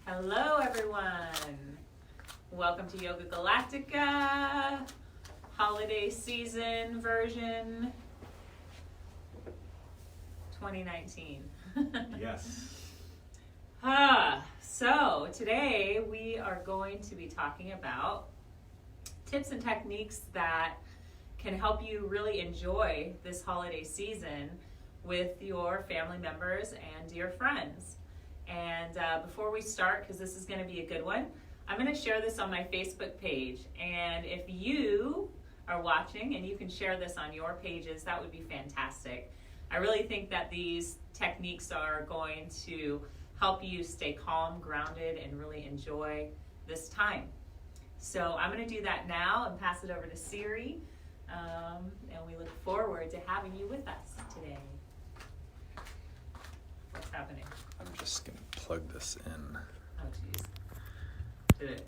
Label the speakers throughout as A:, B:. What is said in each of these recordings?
A: Hello everyone! Welcome to Yoga Galactica, holiday season version 2019.
B: Yes.
A: So today we are going to be talking about tips and techniques that can help you really enjoy this holiday season with your family members and dear friends. And before we start, because this is going to be a good one, I'm going to share this on my Facebook page. And if you are watching and you can share this on your pages, that would be fantastic. I really think that these techniques are going to help you stay calm, grounded, and really enjoy this time. So I'm going to do that now and pass it over to Siri. And we look forward to having you with us today. What's happening?
B: I'm just going to plug this in.
A: Oh, geez. Did it?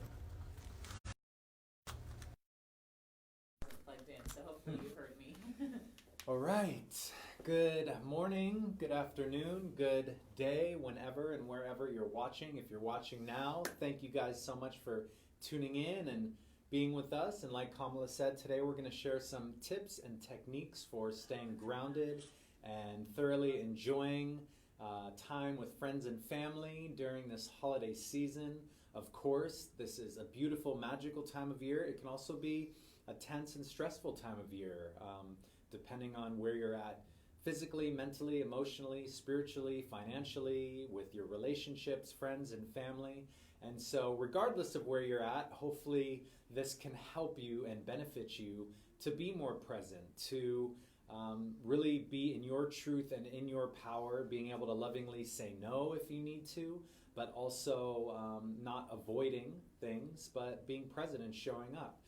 A: Plugged in, so hopefully you heard me.
B: All right. Good morning, good afternoon, good day, whenever and wherever you're watching. If you're watching now, thank you guys so much for tuning in and being with us. And like Kamala said, today we're going to share some tips and techniques for staying grounded and thoroughly enjoying time with friends and family during this holiday season. Of course, this is a beautiful, magical time of year. It can also be a tense and stressful time of year, depending on where you're at physically, mentally, emotionally, spiritually, financially, with your relationships, friends, and family. And so regardless of where you're at, hopefully this can help you and benefit you to be more present, to really be in your truth and in your power, being able to lovingly say no if you need to, but also not avoiding things, but being present and showing up.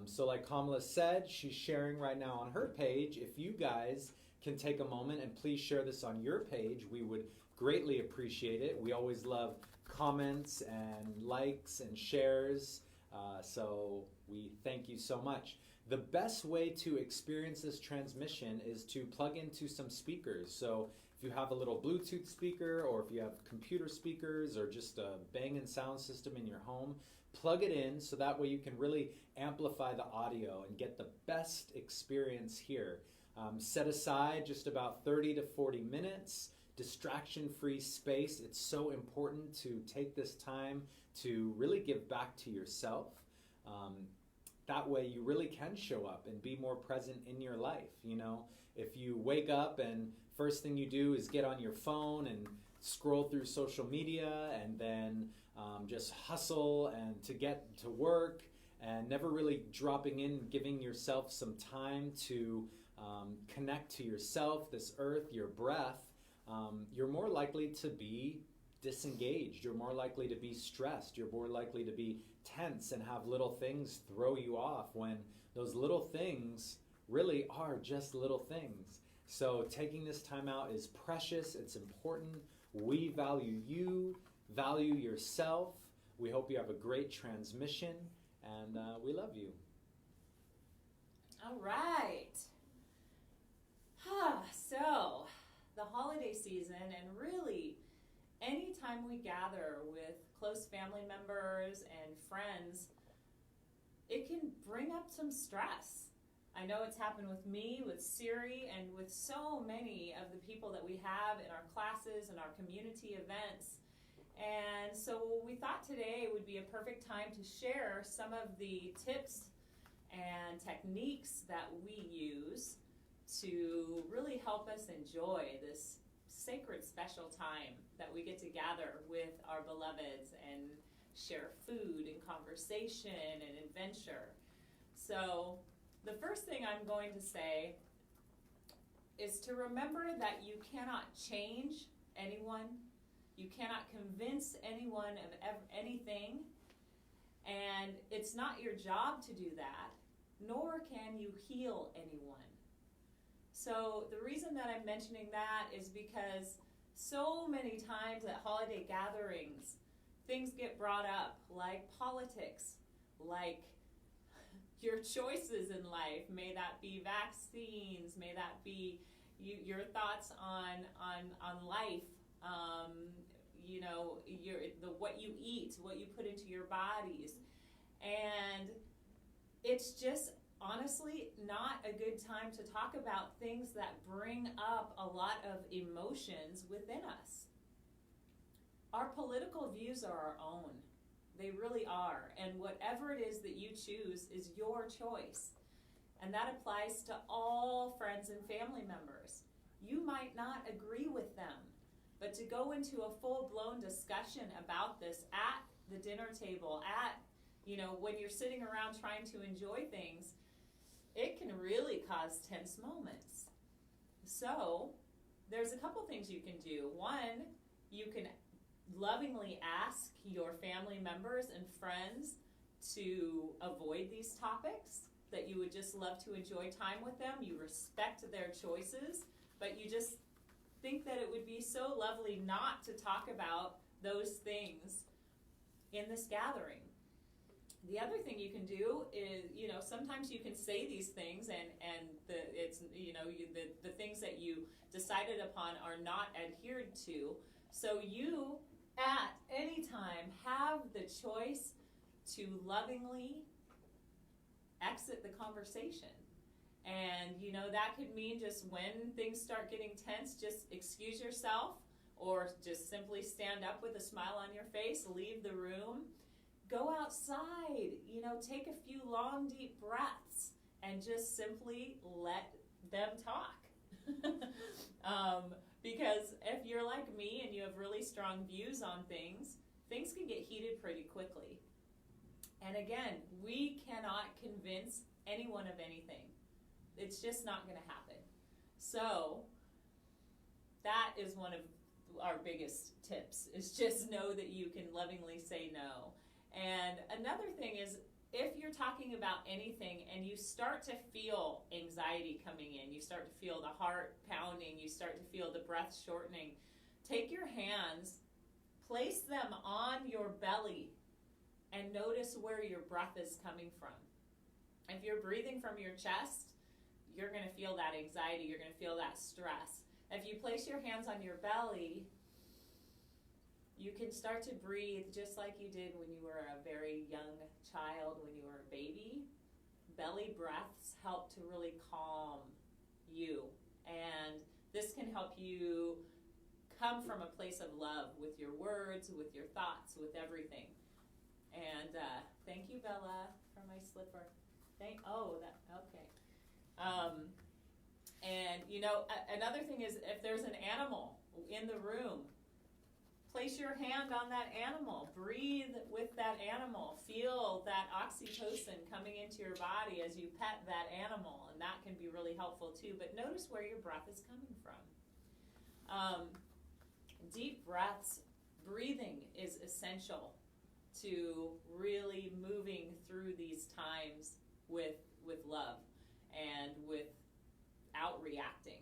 B: So like Kamala said, she's sharing right now on her page. If you guys can take a moment and please share this on your page, we would greatly appreciate it. We always love comments and likes and shares, so we thank you so much. The best way to experience this transmission is to plug into some speakers. So if you have a little Bluetooth speaker, or if you have computer speakers, or just a Bang & sound system in your home, plug it in so that way you can really amplify the audio and get the best experience here. Set aside just about 30 to 40 minutes, distraction-free space. It's so important to take this time to really give back to yourself. That way you really can show up and be more present in your life. You know, if you wake up and first thing you do is get on your phone and scroll through social media and then just hustle and to get to work and never really dropping in, giving yourself some time to connect to yourself, this earth, your breath, you're more likely to be disengaged. You're more likely to be stressed. You're more likely to be tense and have little things throw you off when those little things really are just little things. So taking this time out is precious. It's important. We value you, value yourself. We hope you have a great transmission, and we love you.
A: All right. So, the holiday season, and really anytime we gather with close family members and friends, it can bring up some stress. I know it's happened with me, with Siri, and with so many of the people that we have in our classes and our community events. And so we thought today would be a perfect time to share some of the tips and techniques that we use to really help us enjoy this sacred special time that we get to gather with our beloveds and share food and conversation and adventure. So the first thing I'm going to say is to remember that you cannot change anyone. You cannot convince anyone of anything, and it's not your job to do that, nor can you heal anyone. So the reason that I'm mentioning that is because so many times at holiday gatherings, things get brought up like politics, like your choices in life. May that be vaccines, may that be your thoughts on life, what you eat, what you put into your bodies. And it's just honestly not a good time to talk about things that bring up a lot of emotions within us. Our political views are our own. They really are. And whatever it is that you choose is your choice. And that applies to all friends and family members. You might not agree with them, but to go into a full-blown discussion about this at the dinner table, when you're sitting around trying to enjoy things, it can really cause tense moments. So there's a couple things you can do. One, you can lovingly ask your family members and friends to avoid these topics, that you would just love to enjoy time with them. You respect their choices, but you just think that it would be so lovely not to talk about those things in this gathering. The other thing you can do is, sometimes you can say these things and the things that you decided upon are not adhered to. So you, at any time, have the choice to lovingly exit the conversation. And, that could mean just when things start getting tense, just excuse yourself, or just simply stand up with a smile on your face, leave the room, go outside, take a few long, deep breaths, and just simply let them talk. Because if you're like me and you have really strong views on things can get heated pretty quickly. And again, we cannot convince anyone of anything. It's just not going to happen. So that is one of our biggest tips, is just know that you can lovingly say no. And another thing is, if you're talking about anything and you start to feel anxiety coming in, you start to feel the heart pounding, you start to feel the breath shortening, take your hands, place them on your belly, and notice where your breath is coming from. If you're breathing from your chest, you're going to feel that anxiety, you're going to feel that stress. If you place your hands on your belly, you can start to breathe just like you did when you were a very young child, when you were a baby. Belly breaths help to really calm you. And this can help you come from a place of love with your words, with your thoughts, with everything. And thank you, Bella, for my slipper. Okay. And another thing is, if there's an animal in the room, place your hand on that animal. Breathe with that animal. Feel that oxytocin coming into your body as you pet that animal, and that can be really helpful too. But notice where your breath is coming from. Deep breaths, breathing is essential to really moving through these times with love and without reacting.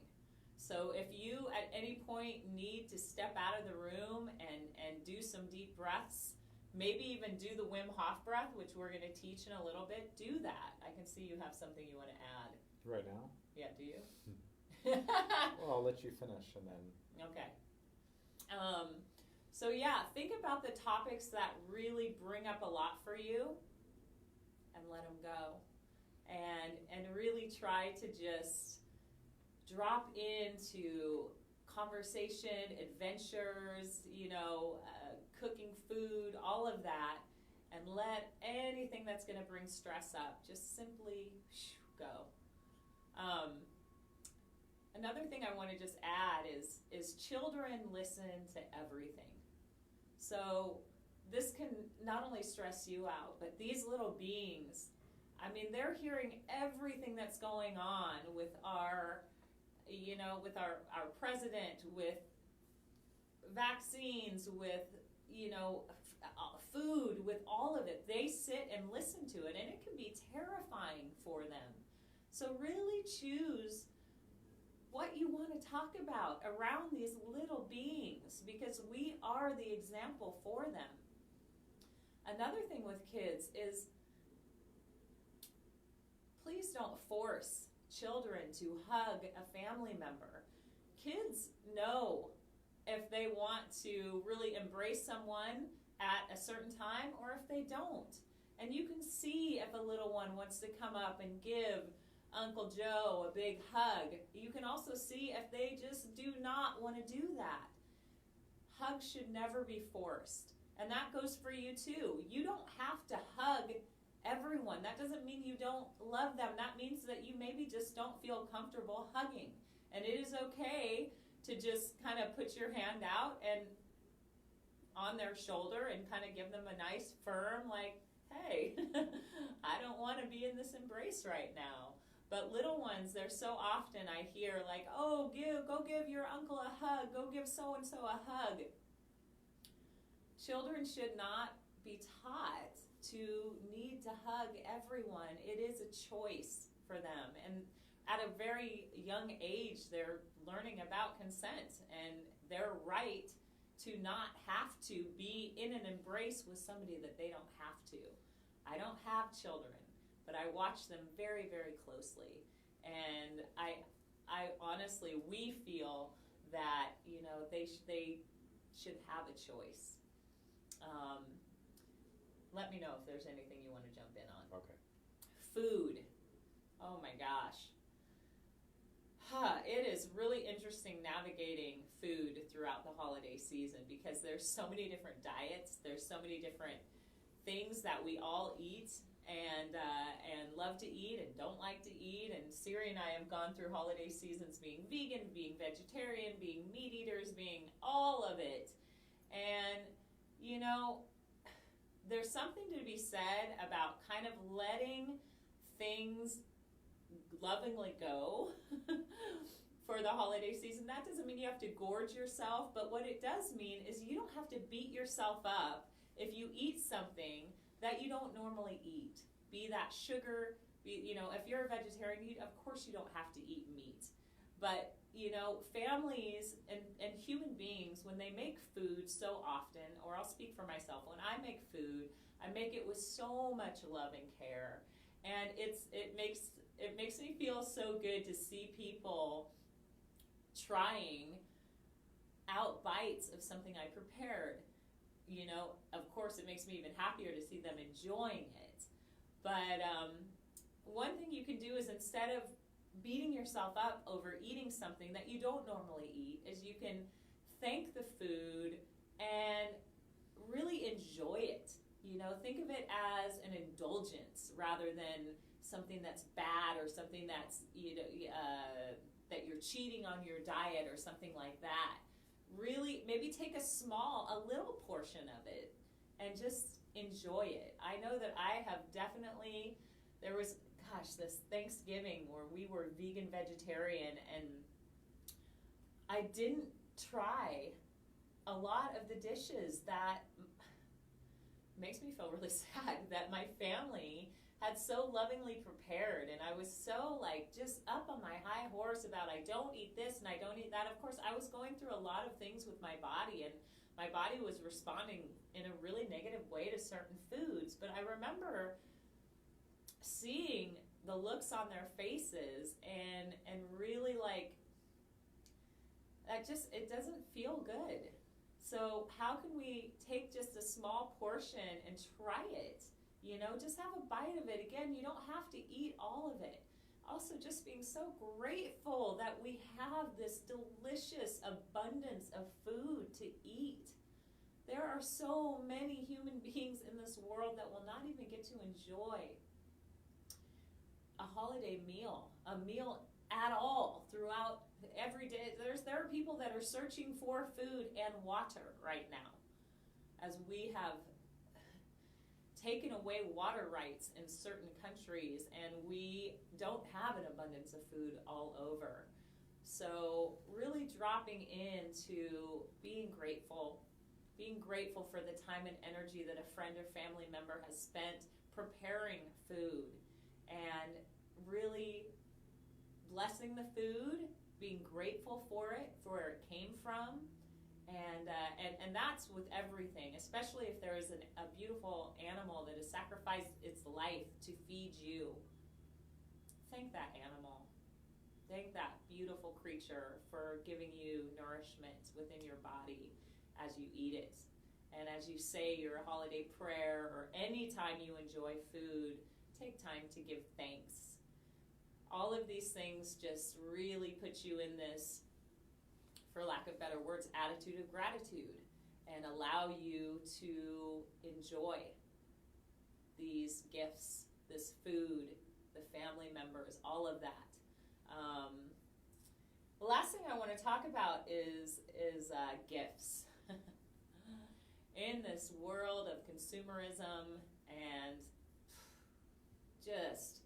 A: So if you at any point need to step out of the room and do some deep breaths, maybe even do the Wim Hof breath, which we're going to teach in a little bit, do that. I can see you have something you want to add.
B: Right now?
A: Yeah, do you?
B: Well, I'll let you finish and then...
A: Okay. So yeah, think about the topics that really bring up a lot for you and let them go. And really try to just drop into conversation, adventures, cooking food, all of that, and let anything that's going to bring stress up just simply go. Another thing I want to just add is children listen to everything. So this can not only stress you out, but these little beings, they're hearing everything that's going on with our president, with vaccines, with, food, with all of it. They sit and listen to it, and it can be terrifying for them. So really choose what you want to talk about around these little beings, because we are the example for them. Another thing with kids is, please don't force children to hug a family member. Kids know if they want to really embrace someone at a certain time or if they don't. And you can see if a little one wants to come up and give Uncle Joe a big hug. You can also see if they just do not want to do that. Hugs should never be forced. And that goes for you too. You don't have to hug everyone. That doesn't mean you don't love them. That means that you maybe just don't feel comfortable hugging. And it is okay to just kind of put your hand out and on their shoulder and kind of give them a nice firm, like, hey, I don't want to be in this embrace right now. But little ones, they're so often I hear like, oh, go give your uncle a hug, go give so-and-so a hug. Children should not be taught to need to hug everyone. It is a choice for them. And at a very young age, they're learning about consent and their right to not have to be in an embrace with somebody that they don't have to. I don't have children, but I watch them very, very closely. And I honestly, we feel that, they should have a choice. Let me know if there's anything you want to jump in on.
B: Okay.
A: Food. Oh my gosh. It is really interesting navigating food throughout the holiday season because there's so many different diets. There's so many different things that we all eat and love to eat and don't like to eat. And Siri and I have gone through holiday seasons being vegan, being vegetarian, being meat eaters, being all of it. And, there's something to be said about kind of letting things lovingly go for the holiday season. That doesn't mean you have to gorge yourself, but what it does mean is you don't have to beat yourself up if you eat something that you don't normally eat. Be that sugar, if you're a vegetarian, of course you don't have to eat meat. But, families and human beings, when they make food so often, or I'll speak for myself, when I make food, I make it with so much love and care. And it makes me feel so good to see people trying out bites of something I prepared. Of course, it makes me even happier to see them enjoying it. But one thing you can do is instead of beating yourself up over eating something that you don't normally eat, is you can thank the food and really enjoy it. Think of it as an indulgence rather than something that's bad or something that's that you're cheating on your diet or something like that. Really, maybe take a little portion of it and just enjoy it. I know that I have definitely, there was, this Thanksgiving where we were vegan vegetarian, and I didn't try a lot of the dishes that makes me feel really sad that my family had so lovingly prepared, and I was so just up on my high horse about I don't eat this and I don't eat that. Of course, I was going through a lot of things with my body, and my body was responding in a really negative way to certain foods. But I remember seeing the looks on their faces and really that it doesn't feel good. So how can we take just a small portion and try it? Just have a bite of it. Again, you don't have to eat all of it. Also, just being so grateful that we have this delicious abundance of food to eat. There are so many human beings in this world that will not even get to enjoy a holiday meal, a meal at all throughout every day. There are people that are searching for food and water right now, as we have taken away water rights in certain countries, and we don't have an abundance of food all over. So really dropping into being grateful for the time and energy that a friend or family member has spent preparing food, and really blessing the food, being grateful for it, for where it came from. And that's with everything, especially if there is a beautiful animal that has sacrificed its life to feed you. Thank that animal. Thank that beautiful creature for giving you nourishment within your body as you eat it. And as you say your holiday prayer, or any time you enjoy food, take time to give thanks. All of these things just really put you in this, for lack of better words, attitude of gratitude, and allow you to enjoy these gifts, this food, the family members, all of that. The last thing I want to talk about is gifts. In this world of consumerism and just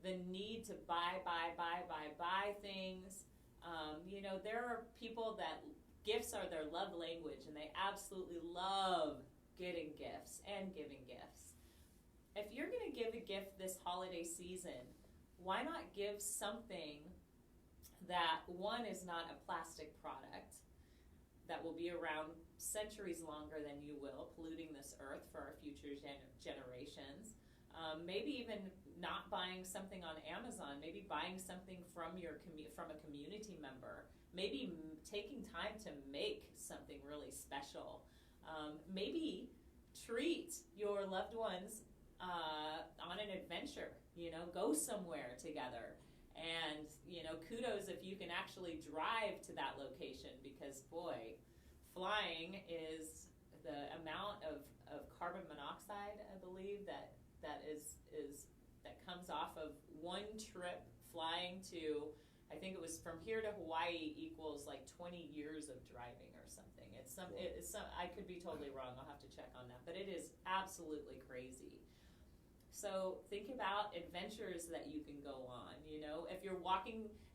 A: the need to buy things, there are people that gifts are their love language, and they absolutely love getting gifts and giving gifts. If you're going to give a gift this holiday season, why not give something that, one, is not a plastic product that will be around centuries longer than you will, polluting this earth for our future generations. Maybe even not buying something on Amazon, maybe buying something from from a community member, maybe taking time to make something really special. Maybe treat your loved ones on an adventure, go somewhere together. And, kudos if you can actually drive to that location, because, boy, flying is the amount of carbon monoxide, I believe, that comes off of one trip flying to, I think it was from here to Hawaii, equals like 20 years of driving or something. I could be totally wrong. I'll have to check on that. But it is absolutely crazy. So think about adventures that you can go on.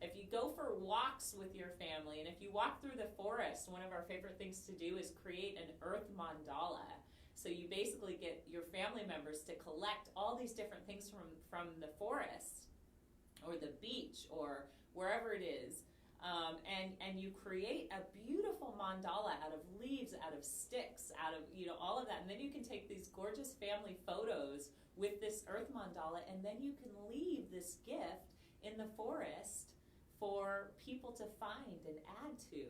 A: If you go for walks with your family, and if you walk through the forest, one of our favorite things to do is create an earth mandala. So you basically get your family members to collect all these different things from the forest or the beach or wherever it is. And you create a beautiful mandala out of leaves, out of sticks, out of, all of that. And then you can take these gorgeous family photos with this earth mandala, and then you can leave this gift in the forest for people to find and add to.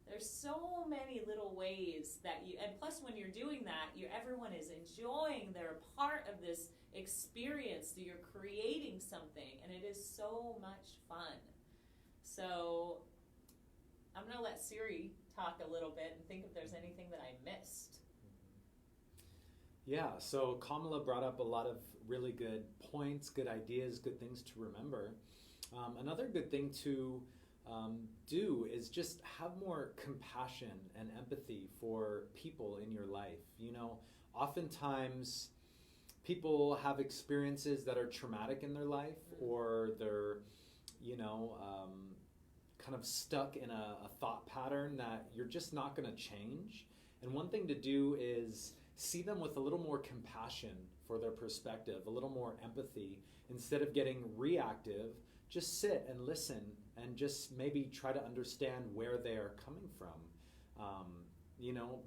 A: There's so many little ways that and plus when you're doing that, everyone is enjoying, they're part of this experience, so you're creating something, and it is so much fun. So I'm going to let Siri talk a little bit and think if there's anything that I missed.
B: Yeah, so Kamala brought up a lot of really good points, good ideas, good things to remember. Another good thing to do is just have more compassion and empathy for people in your life. Oftentimes people have experiences that are traumatic in their life, or they're, kind of stuck in a thought pattern that you're just not going to change. And one thing to do is see them with a little more compassion for their perspective, a little more empathy. Instead of getting reactive, just sit and listen and just maybe try to understand where they are coming from.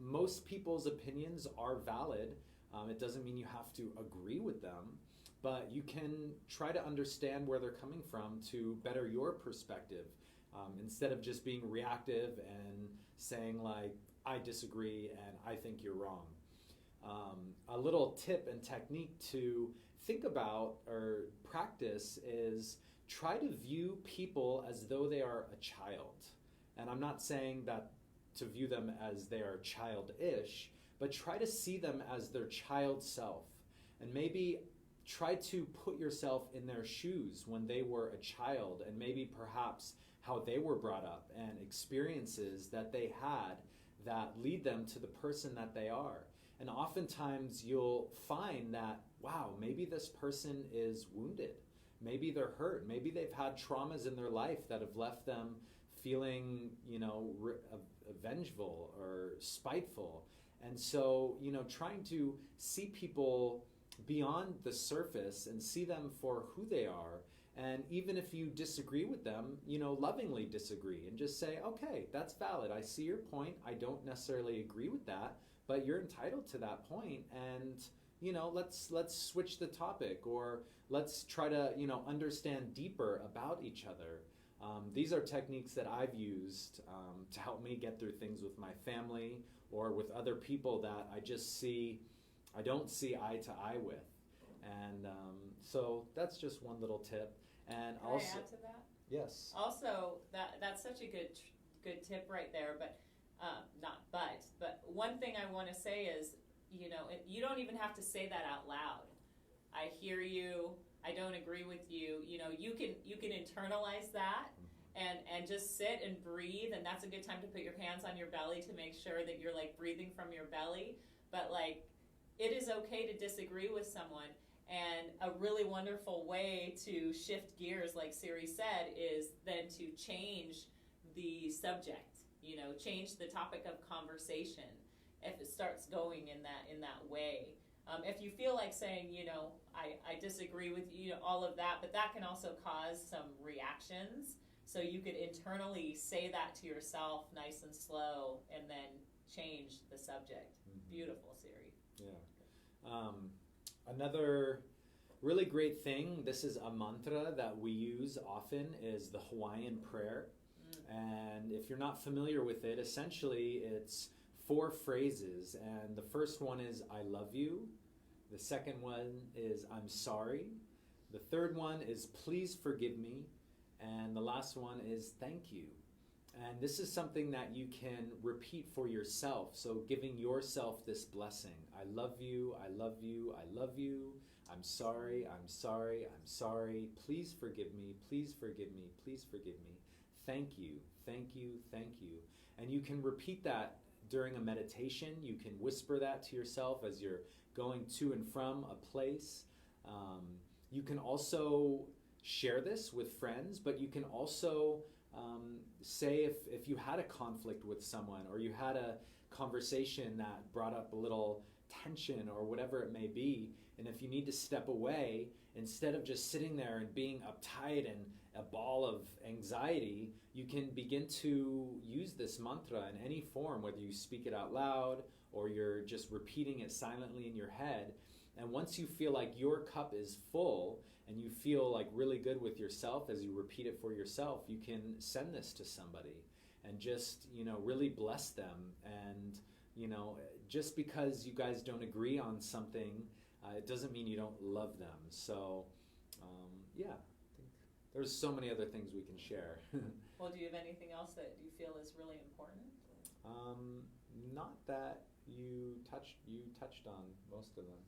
B: Most people's opinions are valid. It doesn't mean you have to agree with them, but you can try to understand where they're coming from to better your perspective, instead of just being reactive and saying like, I disagree and I think you're wrong. A little tip and technique to think about or practice is try to view people as though they are a child. And I'm not saying that to view them as they are childish, but try to see them as their child self. And maybe try to put yourself in their shoes when they were a child, and maybe perhaps how they were brought up and experiences that they had that lead them to the person that they are. And oftentimes you'll find that, wow, maybe this person is wounded. Maybe they're hurt. Maybe they've had traumas in their life that have left them feeling, vengeful or spiteful. And so, trying to see people beyond the surface and see them for who they are. And even if you disagree with them, lovingly disagree and just say, okay, that's valid. I see your point. I don't necessarily agree with that, but you're entitled to that point. And, let's switch the topic, or let's try to, understand deeper about each other. These are techniques that I've used to help me get through things with my family or with other people that I don't see eye to eye with. And so that's just one little tip. And
A: Can
B: also,
A: I add to that?
B: yes.
A: Also, that's such a good tip right there. But one thing I want to say is, you don't even have to say that out loud. I hear you. I don't agree with you. You can internalize that and just sit and breathe. And that's a good time to put your hands on your belly to make sure that you're like breathing from your belly. But like, it is okay to disagree with someone. And a really wonderful way to shift gears, like Siri said, is then to change the subject, change the topic of conversation if it starts going in that way. If you feel like saying, I disagree with you, all of that, but that can also cause some reactions. So you could internally say that to yourself nice and slow and then change the subject. Mm-hmm. Beautiful, Siri.
B: Yeah. Another really great thing, this is a mantra that we use often, is the Hawaiian prayer. And if you're not familiar with it, essentially it's 4 phrases. And the first one is, I love you. The second one is, I'm sorry. The third one is, please forgive me. And the last one is, thank you. And this is something that you can repeat for yourself. So giving yourself this blessing. I love you, I love you, I love you. I'm sorry, I'm sorry, I'm sorry. Please forgive me, please forgive me, please forgive me. Thank you, thank you, thank you. And you can repeat that during a meditation. You can whisper that to yourself as you're going to and from a place. You can also share this with friends, but you can also say if you had a conflict with someone or you had a conversation that brought up a little tension or whatever it may be, and if you need to step away, instead of just sitting there and being uptight and a ball of anxiety, you can begin to use this mantra in any form, whether you speak it out loud or you're just repeating it silently in your head. And once you feel like your cup is full and you feel like really good with yourself as you repeat it for yourself, you can send this to somebody and just, really bless them. And, just because you guys don't agree on something, it doesn't mean you don't love them. So, I think there's so many other things we can share.
A: Well, do you have anything else that you feel is really important?
B: Not that you touched on most of them.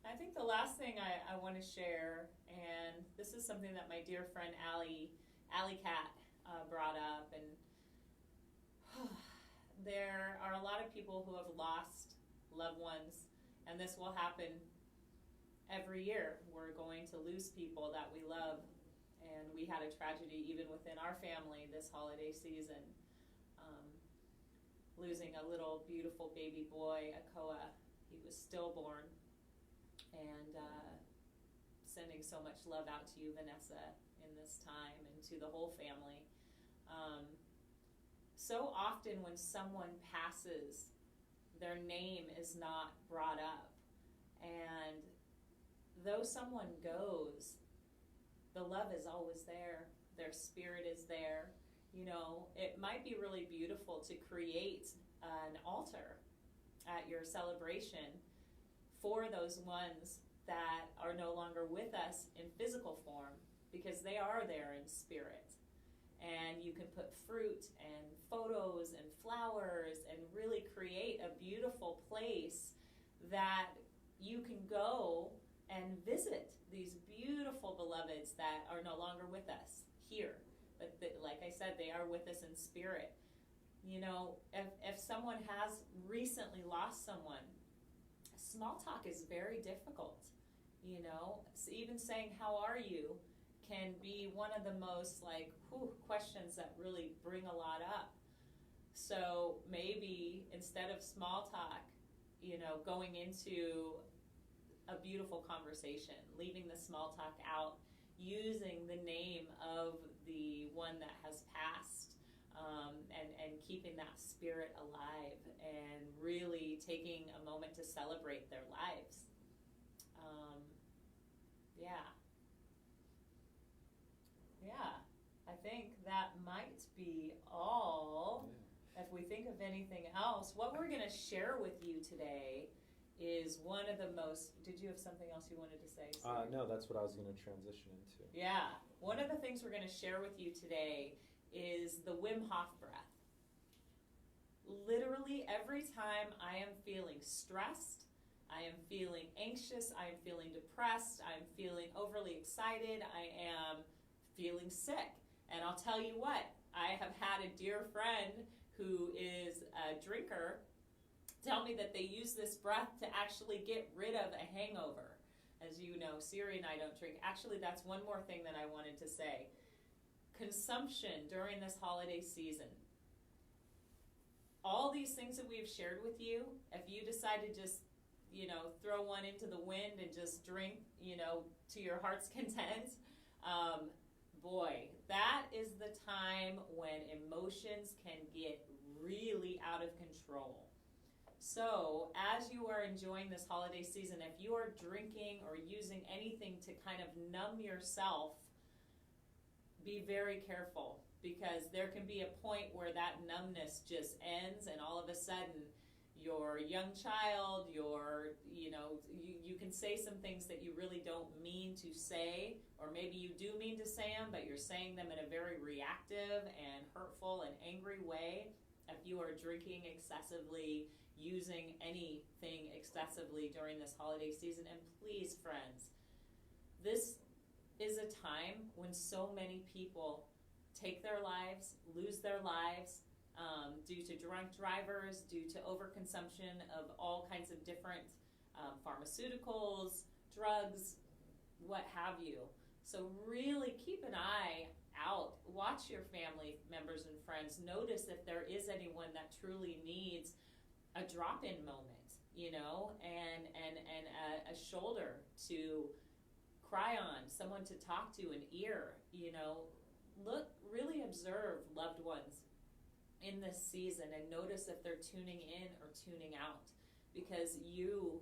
A: I think the last thing I want to share, and this is something that my dear friend Allie Cat brought up, and there are a lot of people who have lost loved ones, and this will happen every year. We're going to lose people that we love, and we had a tragedy even within our family this holiday season, losing a little beautiful baby boy, Akoa. He was stillborn, and sending so much love out to you, Vanessa, in this time, and to the whole family. So often when someone passes, their name is not brought up. And though someone goes, the love is always there. Their spirit is there. It might be really beautiful to create an altar at your celebration for those ones that are no longer with us in physical form, because they are there in spirit. And you can put fruit and photos and flowers and really create a beautiful place that you can go and visit these beautiful beloveds that are no longer with us here. But like I said, they are with us in spirit. If someone has recently lost someone, small talk is very difficult. So even saying, how are you, can be one of the most questions that really bring a lot up. So maybe instead of small talk, going into a beautiful conversation, leaving the small talk out, using the name of the one that has passed, and keeping that spirit alive, and really taking a moment to celebrate their lives. I think that might be all. If we think of anything else, what we're going to share with you today is one of the most, did you have something else you wanted to say?
B: No, that's what I was going to transition into.
A: Yeah. One of the things we're going to share with you today is the Wim Hof breath. Literally every time I am feeling stressed, I am feeling anxious, I am feeling depressed, I am feeling overly excited, I am feeling sick. And I'll tell you what, I have had a dear friend who is a drinker tell me that they use this breath to actually get rid of a hangover. As you know, Siri and I don't drink. Actually, that's one more thing that I wanted to say. Consumption during this holiday season. All these things that we've shared with you, if you decide to just, throw one into the wind and just drink, to your heart's content, boy, that is the time when emotions can get really out of control. So, as you are enjoying this holiday season, if you are drinking or using anything to kind of numb yourself, be very careful, because there can be a point where that numbness just ends, and all of a sudden your young child, you can say some things that you really don't mean to say, or maybe you do mean to say them, but you're saying them in a very reactive and hurtful and angry way. If you are drinking excessively, using anything excessively during this holiday season, and please, friends, this is a time when so many people take their lives, lose their lives, due to drunk drivers, due to overconsumption of all kinds of different pharmaceuticals, drugs, what have you. So really keep an eye out. Watch your family members and friends. Notice if there is anyone that truly needs a drop-in moment, and a shoulder to cry on, someone to talk to, an ear, really observe loved ones in this season and notice if they're tuning in or tuning out, because you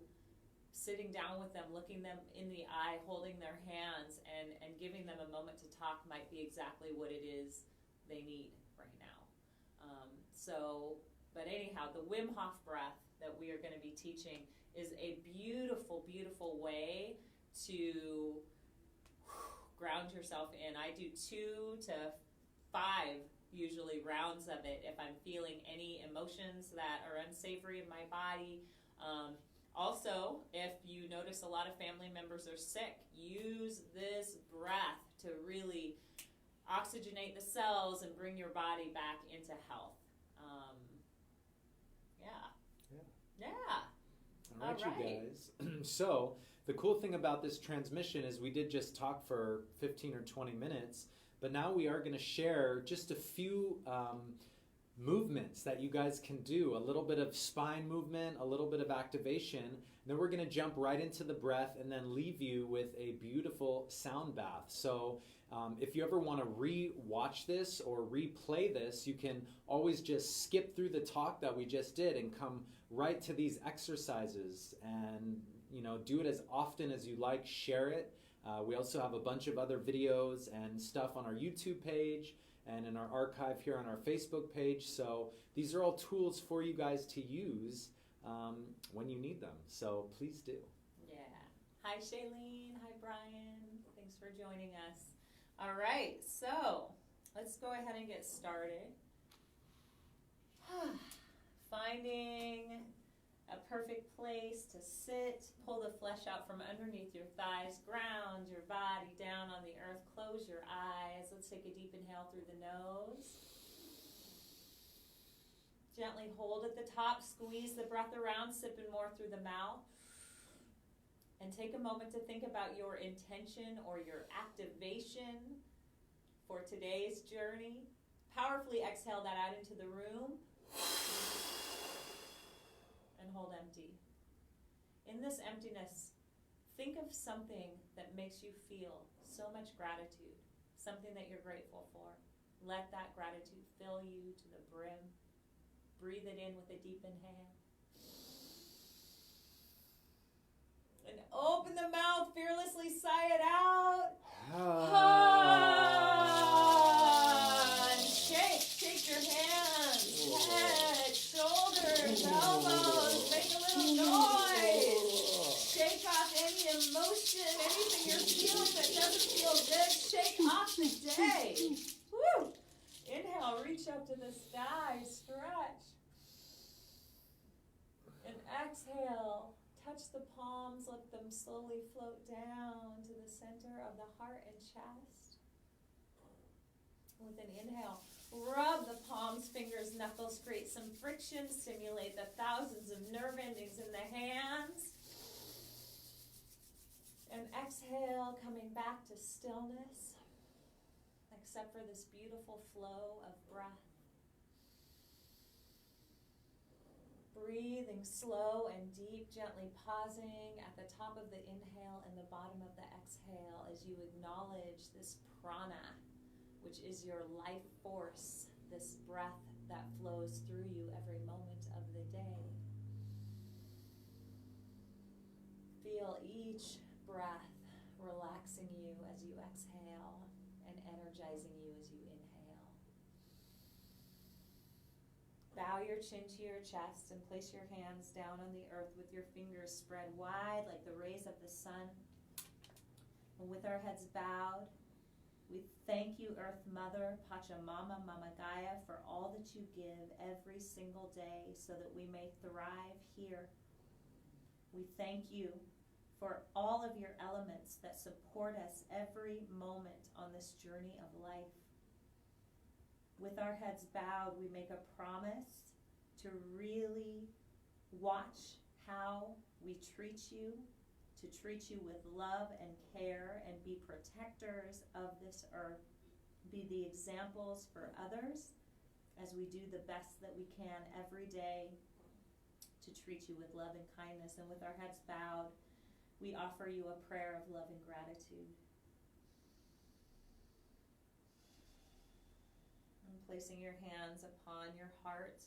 A: sitting down with them, looking them in the eye, holding their hands, and giving them a moment to talk might be exactly what it is they need right now. But anyhow, the Wim Hof breath that we are going to be teaching is a beautiful, beautiful way to ground yourself in. I do 2 to 5 usually rounds of it if I'm feeling any emotions that are unsavory in my body. Also, if you notice a lot of family members are sick, use this breath to really oxygenate the cells and bring your body back into health.
B: All right, you guys. So the cool thing about this transmission is we did just talk for 15 or 20 minutes, but now we are going to share just a few movements that you guys can do, a little bit of spine movement, a little bit of activation, and then we're going to jump right into the breath and then leave you with a beautiful sound bath. So if you ever want to re-watch this or replay this, you can always just skip through the talk that we just did and come right to these exercises, and do it as often as you like. Share it. We also have a bunch of other videos and stuff on our YouTube page and in our archive here on our Facebook page. So these are all tools for you guys to use when you need them. So please do.
A: Yeah. Hi, Shailene. Hi, Brian. Thanks for joining us. All right. So let's go ahead and get started. Finding a perfect place to sit. Pull the flesh out from underneath your thighs. Ground your body down on the earth. Close your eyes. Let's take a deep inhale through the nose. Gently hold at the top. Squeeze the breath around, sipping more through the mouth. And take a moment to think about your intention or your activation for today's journey. Powerfully exhale that out into the room. And hold empty. In this emptiness, think of something that makes you feel so much gratitude, something that you're grateful for. Let that gratitude fill you to the brim. Breathe it in with a deep inhale. And open the mouth, fearlessly sigh it out. emotion, anything you're feeling that doesn't feel good, shake off the day. Woo! Inhale, reach up to the sky, stretch. And exhale, touch the palms, let them slowly float down to the center of the heart and chest. With an inhale, rub the palms, fingers, knuckles, create some friction, stimulate the thousands of nerve endings in the hands. And exhale, coming back to stillness, except for this beautiful flow of breath. Breathing slow and deep, gently pausing at the top of the inhale and the bottom of the exhale as you acknowledge this prana, which is your life force, this breath that flows through you every moment of the day. Feel each breath relaxing you as you exhale and energizing you as you inhale. Bow your chin to your chest and place your hands down on the earth with your fingers spread wide like the rays of the sun. And with our heads bowed, we thank you, Earth Mother, Pachamama, Mama Gaia, for all that you give every single day so that we may thrive here. We thank you for all of your elements that support us every moment on this journey of life. With our heads bowed, we make a promise to really watch how we treat you, to treat you with love and care and be protectors of this earth. Be the examples for others as we do the best that we can every day to treat you with love and kindness. And with our heads bowed, we offer you a prayer of love and gratitude. And placing your hands upon your heart,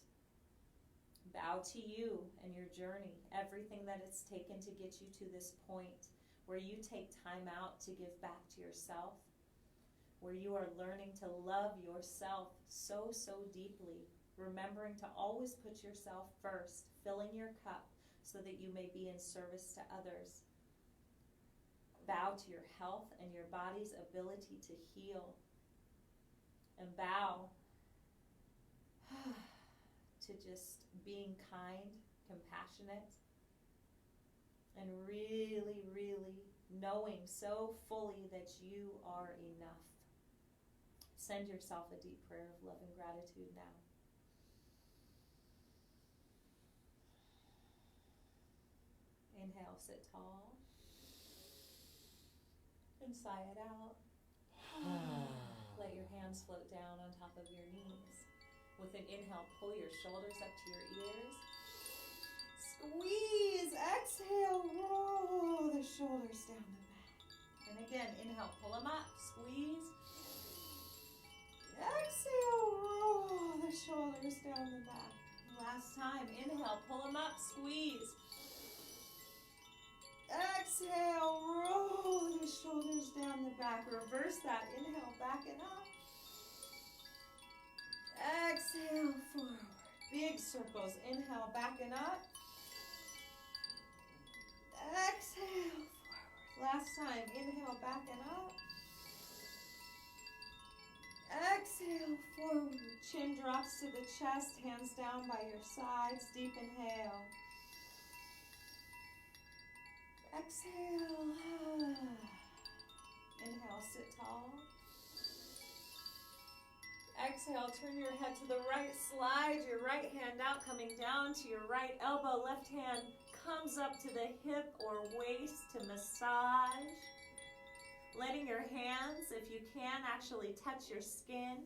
A: bow to you and your journey, everything that it's taken to get you to this point where you take time out to give back to yourself, where you are learning to love yourself so, so deeply, remembering to always put yourself first, filling your cup so that you may be in service to others. Bow to your health and your body's ability to heal. And bow to just being kind, compassionate, and really, really knowing so fully that you are enough. Send yourself a deep prayer of love and gratitude now. Inhale, sit tall. And sigh it out. Let your hands float down on top of your knees. With an inhale, pull your shoulders up to your ears. Squeeze, exhale, roll the shoulders down the back. And again, inhale, pull them up, squeeze. Exhale, roll the shoulders down the back. Last time, inhale, pull them up, squeeze. Exhale, roll the shoulders down the back. Reverse that, inhale, back and up. Exhale, forward. Big circles. Inhale, back and up. Exhale, forward. Last time. Inhale, back and up. Exhale, forward. Chin drops to the chest, hands down by your sides. Deep inhale. Exhale. Inhale, sit tall. Exhale, turn your head to the right, slide your right hand out, coming down to your right elbow. Left hand comes up to the hip or waist to massage. Letting your hands, if you can, actually touch your skin.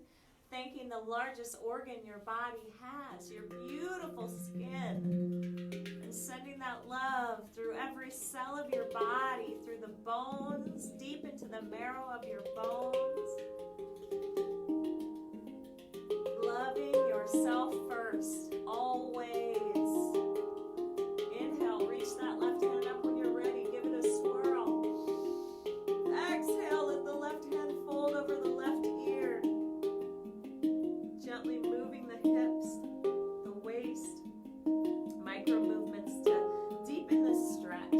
A: Thanking the largest organ your body has, your beautiful skin. And sending that love through every cell of your body, through the bones, deep into the marrow of your bones. Loving yourself first, always. Inhale, reach that left hand up when you're ready. Give it a swirl. Exhale, let the left hand fold over the left ear. Gently moving the hips, the waist. Micro movements to deepen the stretch.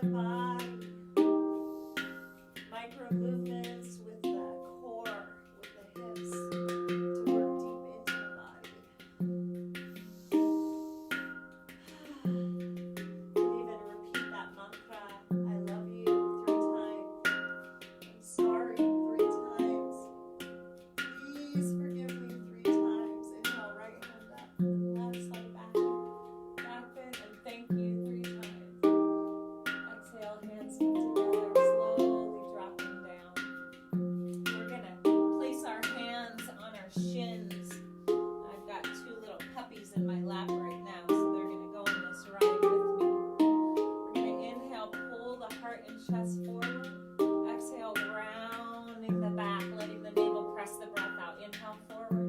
A: the body. Micro movements with the core, with the hips, to work deep into the body. And even repeat that mantra, I love you, 3 times. I'm sorry, 3 times. Please forgive me 3 times. Inhale, right hand up, and left side back. Back bend, and thank you 3 times. Exhale, hands feet together, slowly dropping down. We're going to place our hands on our shins. I've got 2 little puppies in my lap right now, so they're going to go on this ride with me. We're going to inhale, pull the heart and chest forward. Exhale, rounding the back, letting the navel press the breath out. Inhale, forward.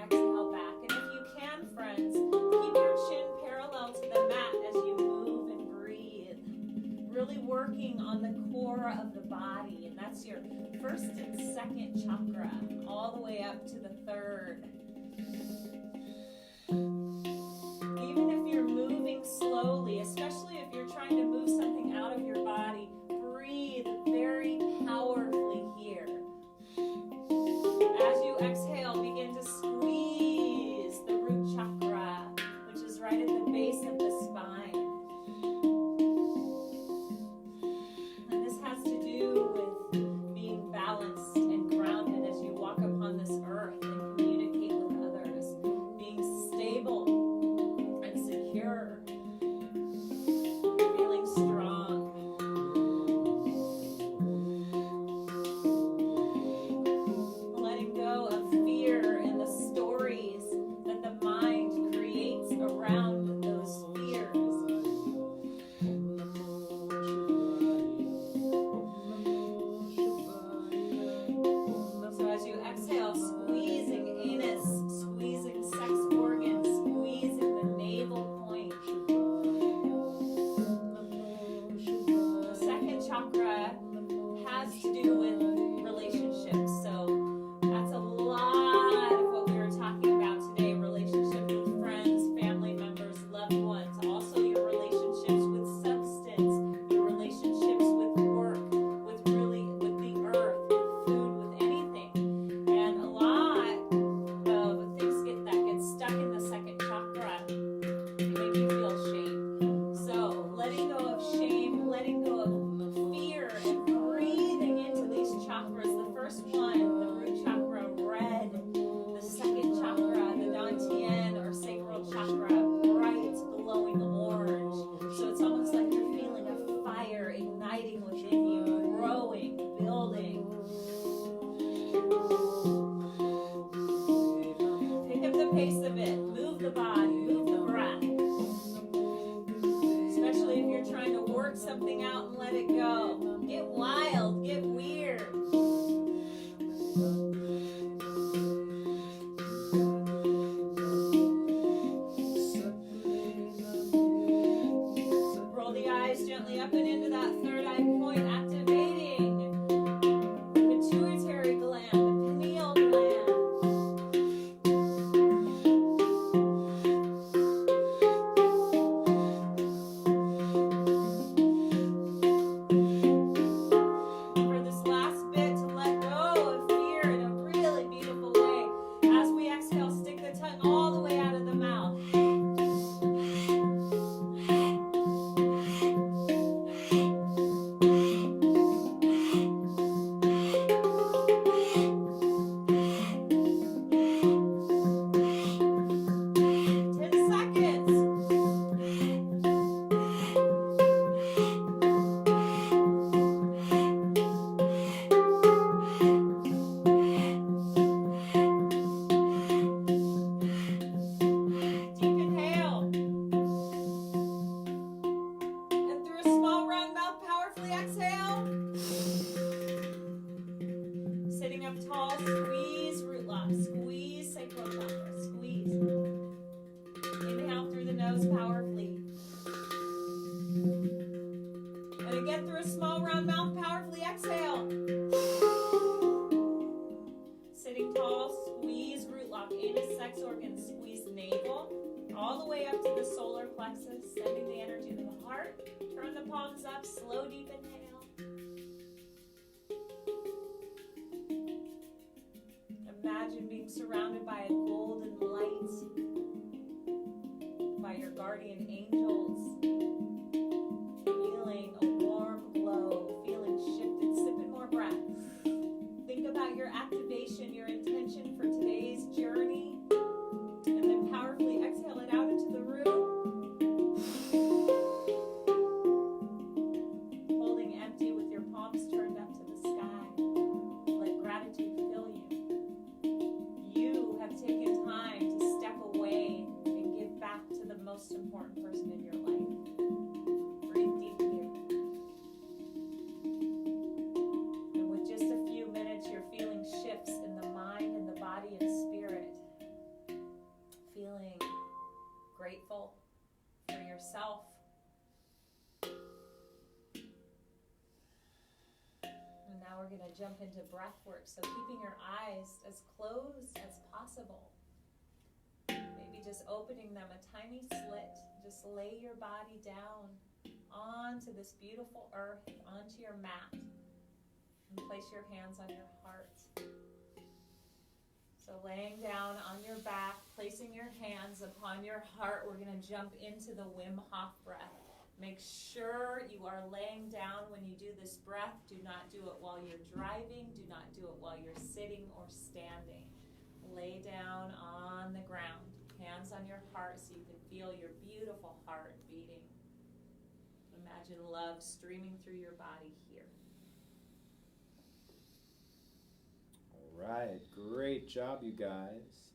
A: Exhale, back. And if you can, friends, keep your chin parallel to the mat as you move and breathe. Really working on the core of the body, and that's your 1st and 2nd chakra, all the way up to the 3rd. Even if you're moving slowly, especially if you're trying to move something out of your body, breathe very powerfully here. As you exhale, begin to squeeze the root chakra, which is right at the base of the spine. And this has to do with being balanced and grounded as you walk upon this earth and communicate with others, being stable and secure, feeling strong. Letting go of fear and the stories that the mind creates around those fears. So as you exhale, squeezing anus, squeezing sex organs, squeezing the navel point. The 2nd chakra has to do with relationships. So that's a lot of what we were talking about today. Relationships with friends, family members, loved ones. Also your relationships with substance, your relationships with work, with the earth, with food, with anything. And a lot of things that get stuck in the 2nd chakra make you feel shame. So letting go of shame, letting go of fear, and breathing into these chakras. The first one, the root chakra, red. The 2nd chakra, the dantian or sacral chakra, bright, glowing orange. So it's almost like you're feeling a fire igniting within you, growing, building. Pick up the pace of it. Move the body, move the breath. Especially if you're trying to work something out and let it go. Get wild, get weird. Roll the eyes gently up and into that 3rd eye point, activating the pituitary gland, the pineal gland. For this last bit, to let go of fear in a really beautiful way. As we exhale, stick the tongue all the way out of the mouth. all the way up to the solar plexus, sending the energy to the heart. Turn the palms up, slow deep inhale. Imagine being surrounded by a golden light, by your guardian angels, feeling a warm glow, feeling shifted. Sip in more breath. Think about your activation, your intention for today's journey, and then powerfully exhale it out into the room. Holding empty with your palms turned up to the sky. Let gratitude fill you. You have taken time to step away and give back to the most important person in your life. Breathe deep here. And with just a few minutes, you're feeling shifts in the mind and the body and spirit. Feeling grateful for yourself. And now we're going to jump into breath work. So keeping your eyes as closed as possible. Maybe just opening them a tiny slit. Just lay your body down onto this beautiful earth, onto your mat. And place your hands on your heart. So laying down on your back, placing your hands upon your heart, we're going to jump into the Wim Hof breath. Make sure you are laying down when you do this breath. Do not do it while you're driving. Do not do it while you're sitting or standing. Lay down on the ground. Hands on your heart so you can feel your beautiful heart beating. Imagine love streaming through your body here.
B: All right, great job, you guys.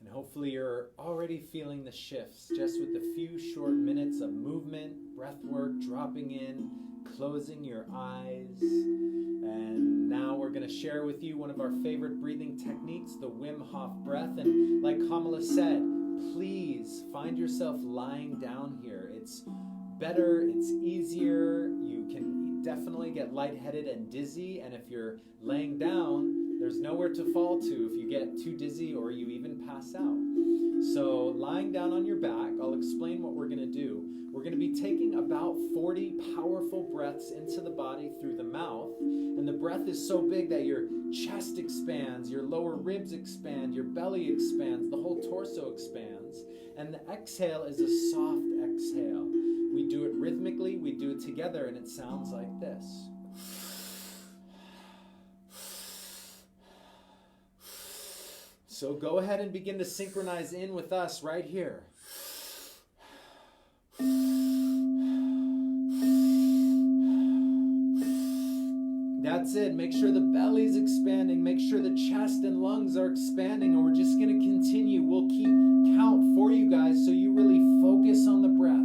B: And hopefully you're already feeling the shifts just with a few short minutes of movement, breath work, dropping in, closing your eyes. And now we're going to share with you one of our favorite breathing techniques, the Wim Hof breath. And like Kamala said, please find yourself lying down here. It's better, it's easier. You can definitely get lightheaded and dizzy. And if you're laying down, there's nowhere to fall to if you get too dizzy or you even pass out. So lying down on your back, I'll explain what we're going to do. We're going to be taking about 40 powerful breaths into the body through the mouth. And the breath is so big that your chest expands, your lower ribs expand, your belly expands, the whole torso expands. And the exhale is a soft exhale. We do it rhythmically, we do it together, and it sounds like this. So go ahead and begin to synchronize in with us right here. That's it. Make sure the belly's expanding. Make sure the chest and lungs are expanding. And we're just going to continue. We'll keep count for you guys so you really focus on the breath.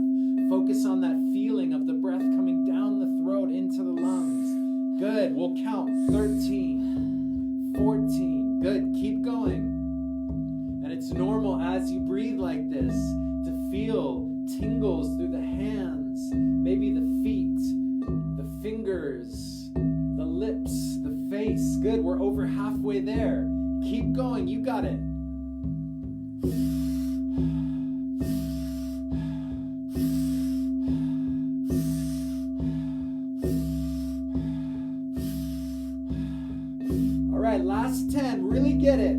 B: Focus on that feeling of the breath coming down the throat into the lungs. Good. We'll count 13, 14. Good. Keep going. And it's normal as you breathe like this to feel tingles through the hands, maybe the feet, the fingers, the lips, the face. Good, we're over halfway there. Keep going, you got it. All right, last 10, really get it.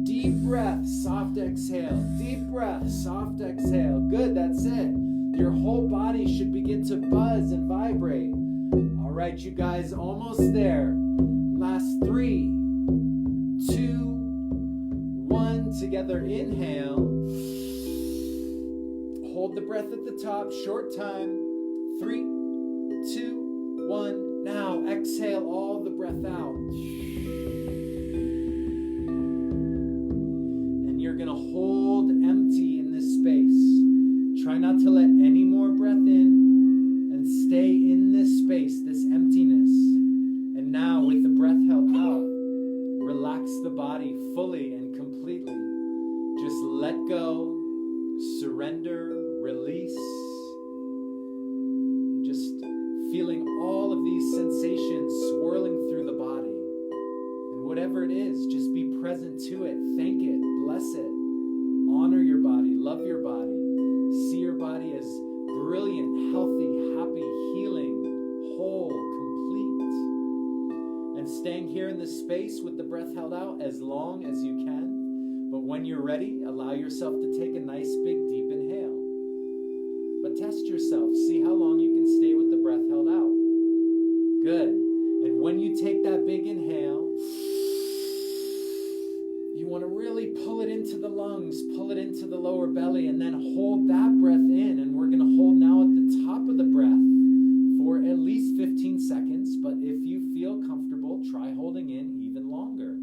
B: Deep breath, soft exhale. Deep breath, soft exhale. Good, that's it. Your whole body should begin to buzz and vibrate. All right, you guys, almost there. Last 3, 2, 1. Together, inhale. Hold the breath at the top, short time. 3, 2, 1. Now, exhale all the breath out. You're going to hold empty in this space. Try not to let any more breath in and stay in this space, this emptiness. And now with the breath held out, relax the body fully and completely. Just let go, surrender, release. Just feeling all of these sensations swirling through the body. And whatever it is, just be present to it. Thank it. Bless it. Honor your body. Love your body. See your body as brilliant, healthy, happy, this space with the breath held out as long as you can. But when you're ready, allow yourself to take a nice big deep inhale. But test yourself. See how long you can stay with the breath held out. Good. And when you take that big inhale, you want to really pull it into the lungs, pull it into the lower belly, and then hold that breath in. And we're going to hold now at the top of the breath for at least 15 seconds. But if you feel comfortable, try holding in even longer.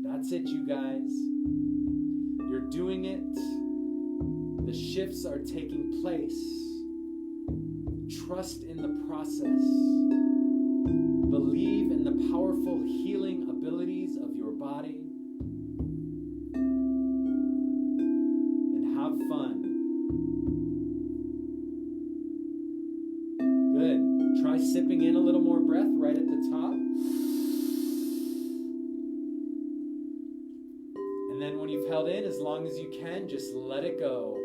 B: That's it, you guys. You're doing it. The shifts are taking place. Trust in the process. Believe in the powerful healing abilities of your body. And have fun. Good. Try sipping in a little more breath right at the top. And then when you've held in as long as you can, just let it go.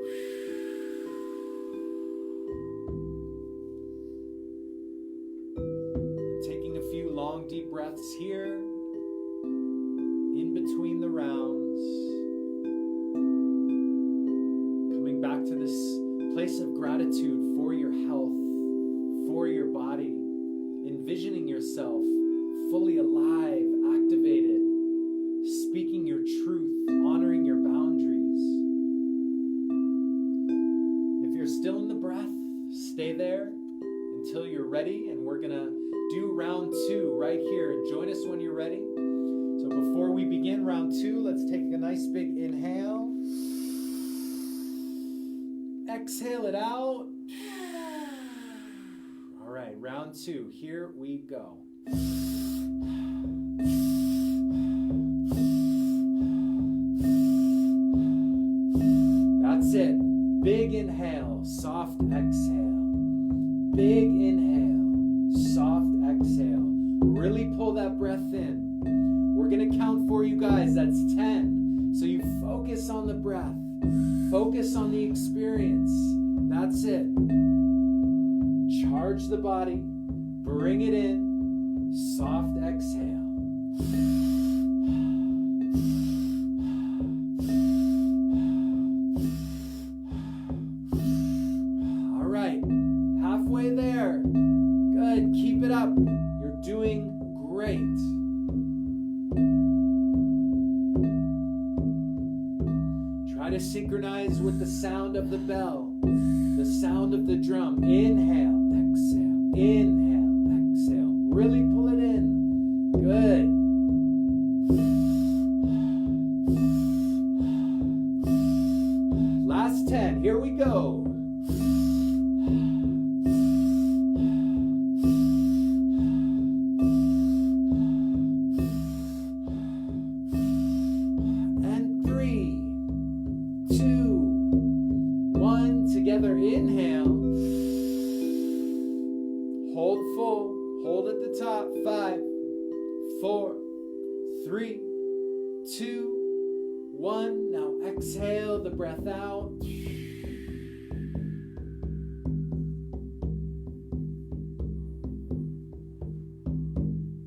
B: And taking a few long deep breaths here, in between the rounds. Coming back to this place of gratitude for your health, for your body. Envisioning yourself fully alive, activated, speaking your truth, honoring your boundaries. If you're still in the breath, stay there until you're ready, and we're going to do round 2 right here. Join us when you're ready. So before we begin round 2, let's take a nice big inhale. Exhale it out. All right, round 2. Here we go. That's it. Big inhale, soft exhale. Big inhale, soft exhale. Really pull that breath in. We're going to count for you guys. That's 10. So you focus on the breath. Focus on the experience. That's it. Charge the body. Bring it in. Soft exhale. All right. Halfway there. Good. Keep it up. You're doing great. Try to synchronize with the sound of the bell, the sound of the drum. Inhale, exhale, inhale, exhale. Really pull it in. Good. Last 10. Here we go. Together, inhale. Hold full. Hold at the top. 5, 4, 3, 2, 1. Now exhale the breath out.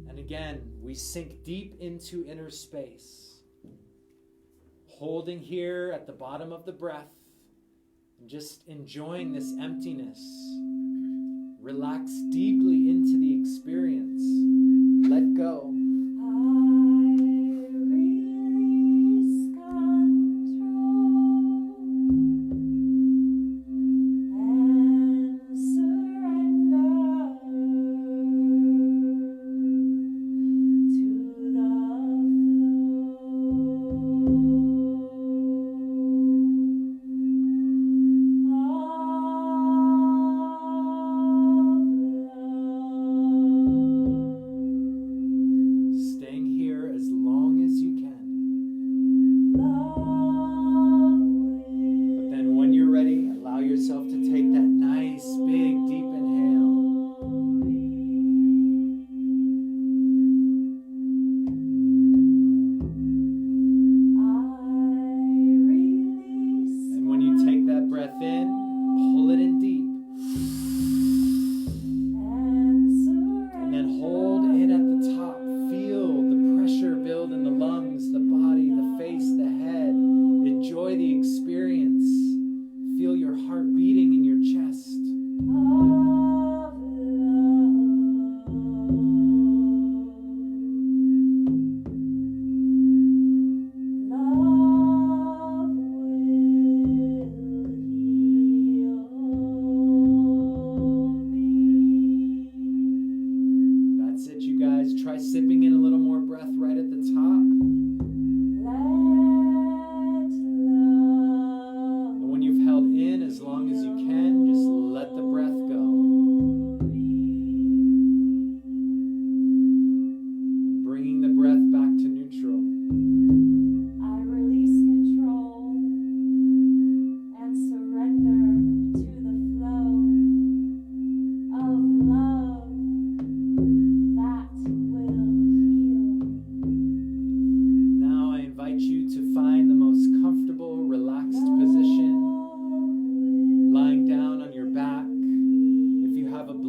B: And again, we sink deep into inner space. Holding here at the bottom of the breath. Just enjoying this emptiness. Relax deeply into the experience. Let go.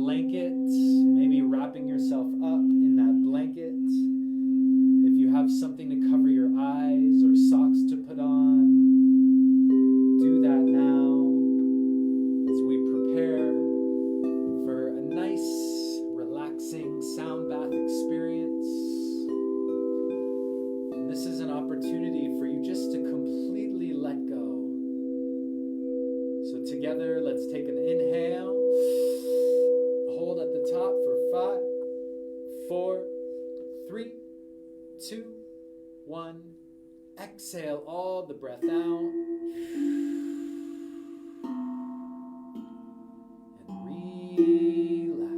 B: blanket, maybe wrapping yourself up in that blanket. If you have something to cover your eyes or socks to put on, do that now as we prepare for a nice, relaxing sound bath experience. And this is an opportunity for you just to completely let go. So together, let's take an inhale. Hold at the top for 5, 4, 3, 2, 1. Exhale all the breath out. And relax.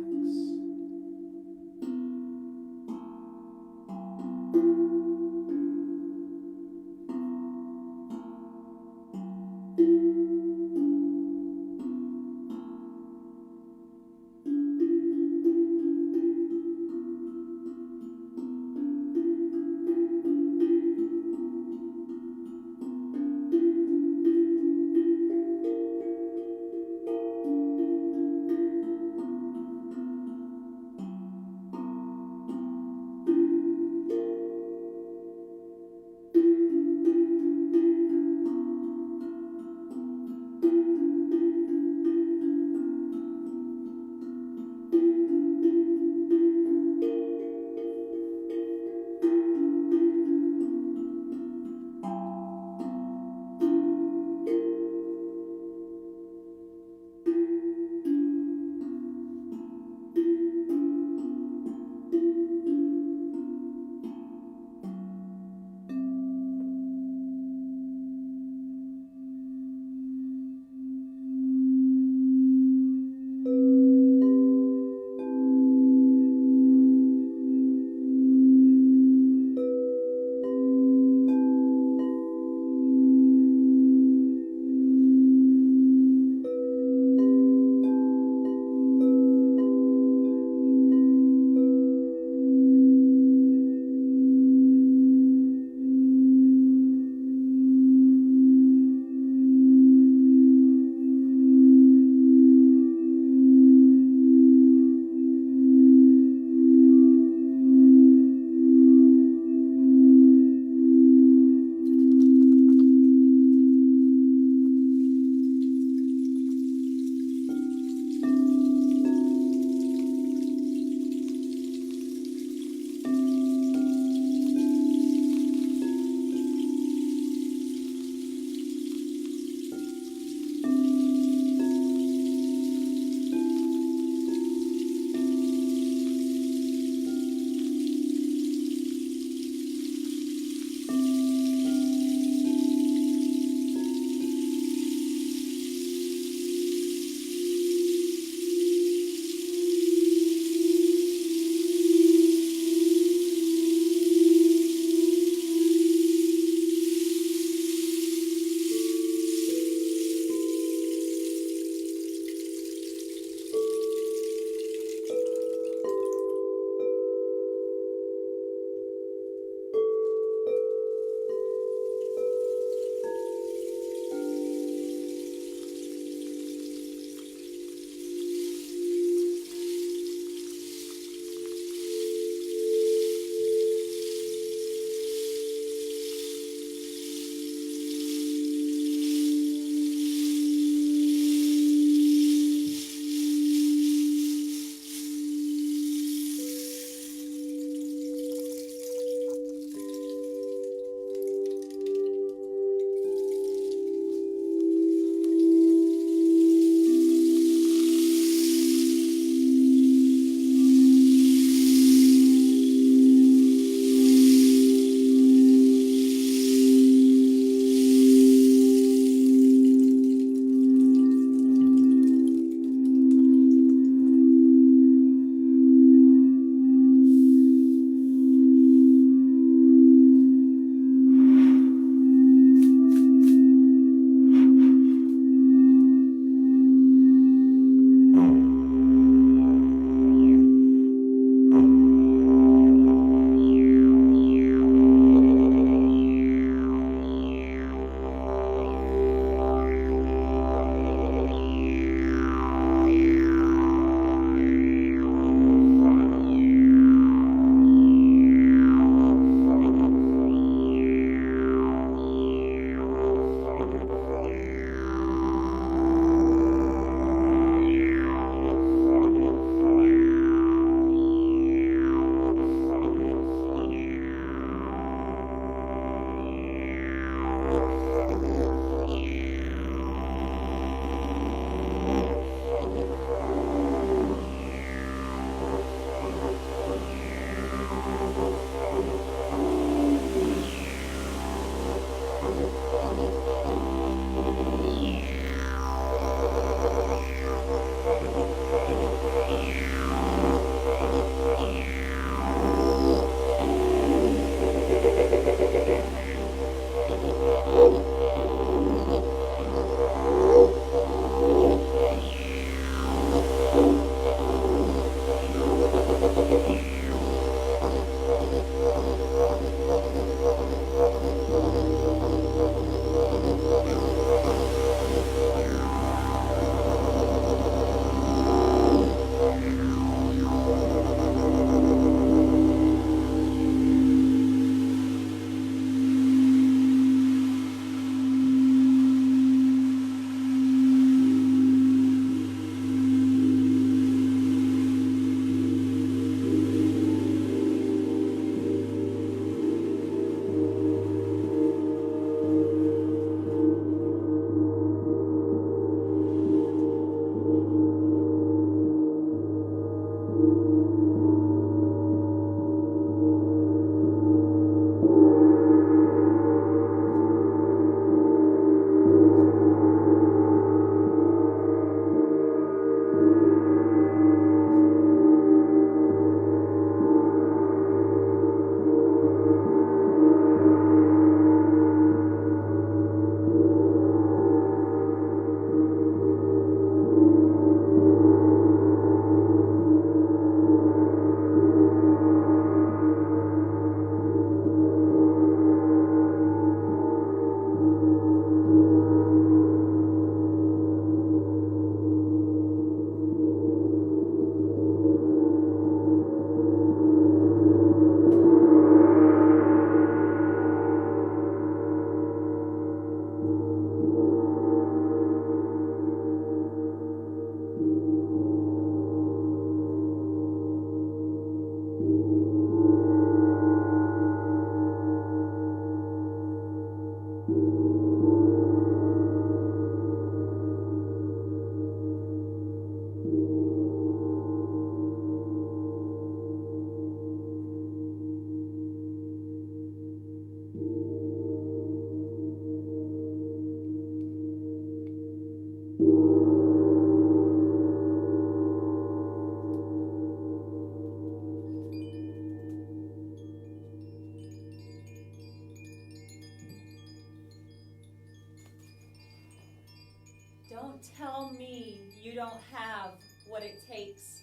A: Don't tell me you don't have what it takes,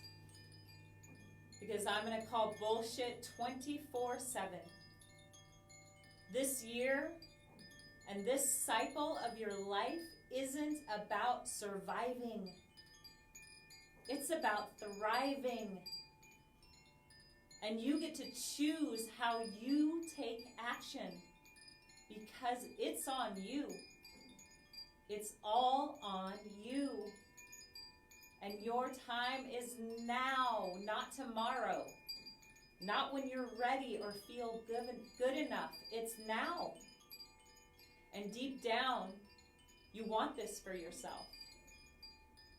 A: because I'm going to call bullshit 24/7. This year and this cycle of your life isn't about surviving. It's about thriving. And you get to choose how you take action, because it's on you. It's all on you. And your time is now, not tomorrow. Not when you're ready or feel good enough. It's now. And deep down, you want this for yourself.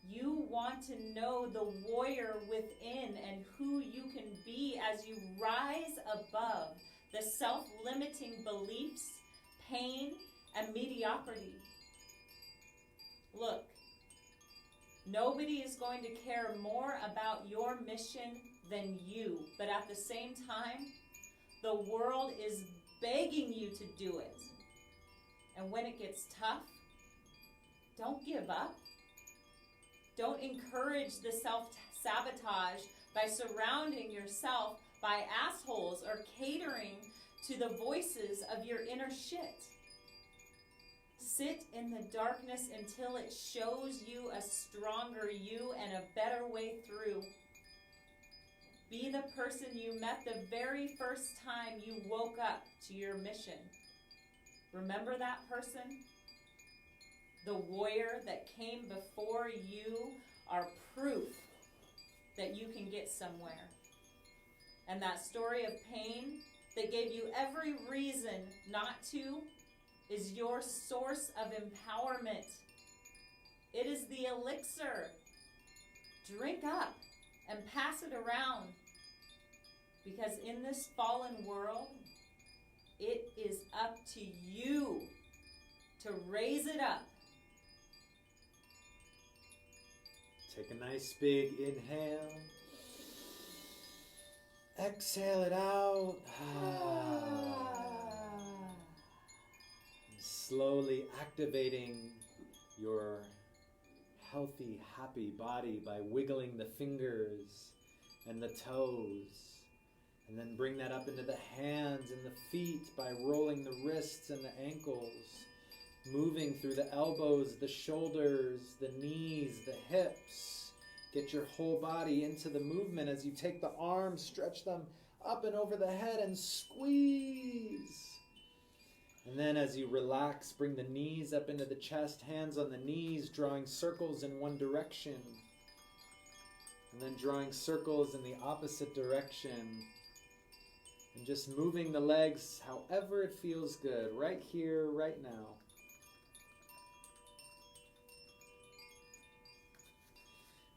A: You want to know the warrior within and who you can be as you rise above the self-limiting beliefs, pain, and mediocrity. Look, nobody is going to care more about your mission than you, but at the same time, the world is begging you to do it. And when it gets tough, don't give up. Don't encourage the self-sabotage by surrounding yourself by assholes or catering to the voices of your inner shit. Sit in the darkness until it shows you a stronger you and a better way through. Be the person you met the very first time you woke up to your mission. Remember that person? The warrior that came before you are proof that you can get somewhere. And that story of pain that gave you every reason not to is your source of empowerment. It is the elixir. Drink up and pass it around. Because in this fallen world, it is up to you to raise it up.
B: Take a nice big inhale. Exhale it out. Slowly activating your healthy, happy body by wiggling the fingers and the toes. And then bring that up into the hands and the feet by rolling the wrists and the ankles. Moving through the elbows, the shoulders, the knees, the hips. Get your whole body into the movement as you take the arms, stretch them up and over the head and squeeze. And then as you relax, bring the knees up into the chest, hands on the knees, drawing circles in one direction. And then drawing circles in the opposite direction. And just moving the legs however it feels good, right here, right now.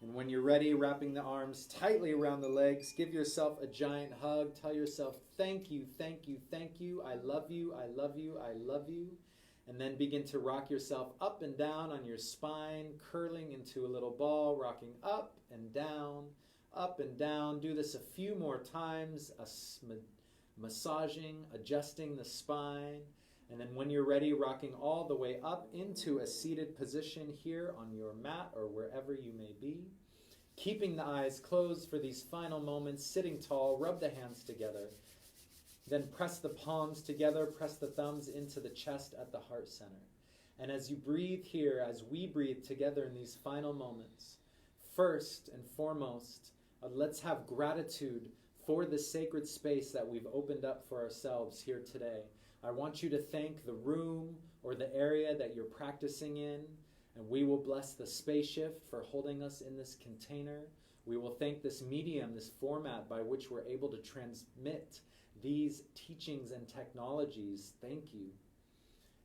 B: And when you're ready, wrapping the arms tightly around the legs, give yourself a giant hug. Tell yourself, thank you, thank you, thank you. I love you, I love you, I love you. And then begin to rock yourself up and down on your spine, curling into a little ball, rocking up and down, up and down. Do this a few more times, massaging, adjusting the spine. And then when you're ready, rocking all the way up into a seated position here on your mat or wherever you may be. Keeping the eyes closed for these final moments, sitting tall, rub the hands together. Then press the palms together, press the thumbs into the chest at the heart center. And as you breathe here, as we breathe together in these final moments, first and foremost, let's have gratitude for the sacred space that we've opened up for ourselves here today. I want you to thank the room or the area that you're practicing in, and we will bless the space shift for holding us in this container. We will thank this medium, this format by which we're able to transmit these teachings and technologies. Thank you.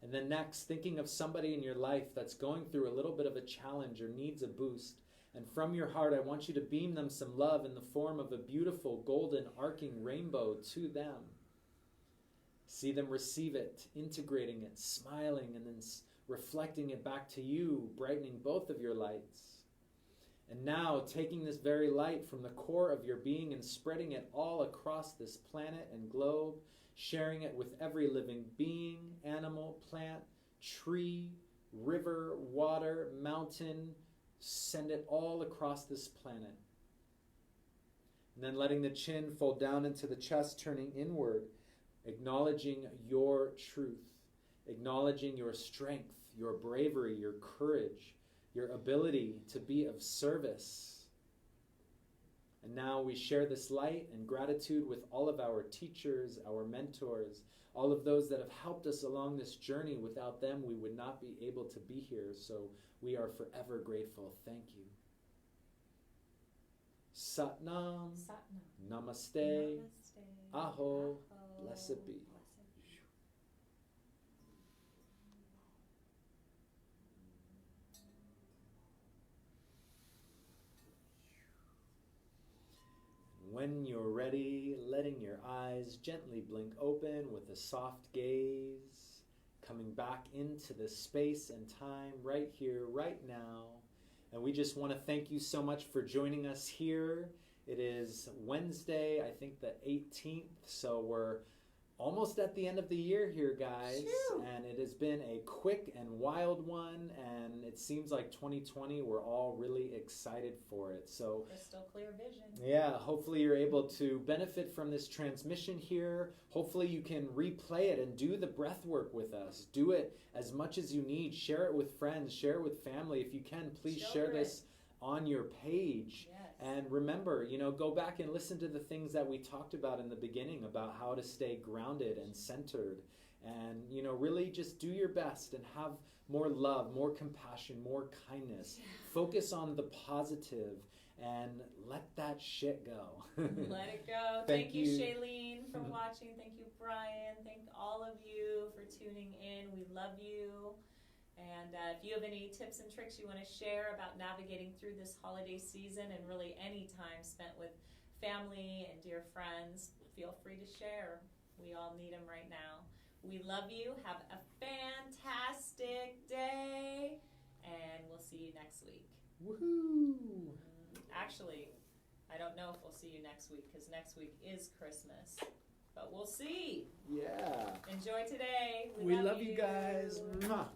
B: And then next, thinking of somebody in your life that's going through a little bit of a challenge or needs a boost. And from your heart, I want you to beam them some love in the form of a beautiful golden arcing rainbow to them. See them receive it, integrating it, smiling, and then reflecting it back to you, brightening both of your lights. And now, taking this very light from the core of your being and spreading it all across this planet and globe, sharing it with every living being, animal, plant, tree, river, water, mountain, send it all across this planet. And then letting the chin fold down into the chest, turning inward, acknowledging your truth, acknowledging your strength, your bravery, your courage, your ability to be of service. And now we share this light and gratitude with all of our teachers, our mentors, all of those that have helped us along this journey. Without them, we would not be able to be here. So we are forever grateful. Thank you. Satnam,
A: Satnam.
B: Namaste,
A: Namaste.
B: Aho, blessed be. When you're ready, letting your eyes gently blink open with a soft gaze, coming back into the space and time right here, right now. And we just want to thank you so much for joining us here. It is Wednesday, I think the 18th, so we're almost at the end of the year here, guys.
A: Phew.
B: And it has been a quick and wild one, and it seems like 2020, we're all really excited for it. So
A: Crystal clear vision.
B: yeah, hopefully you're able to benefit from this transmission here. Hopefully you can replay it and do the breath work with us. Do it as much as you need. Share it with friends. Share it with family. If you can, please share this on your page.
A: Yes.
B: And remember, go back and listen to the things that we talked about in the beginning about how to stay grounded and centered. And, really just do your best and have more love, more compassion, more kindness. Focus on the positive and let that shit go.
A: Let it go. Thank you, Shailene, for watching. Thank you, Brian. Thank all of you for tuning in. We love you. And if you have any tips and tricks you want to share about navigating through this holiday season and really any time spent with family and dear friends, feel free to share. We all need them right now. We love you. Have a fantastic day. And we'll see you next week.
B: Woohoo!
A: Actually, I don't know if we'll see you next week because next week is Christmas. But we'll see.
B: Yeah.
A: Enjoy today.
B: We love you guys. Mwah.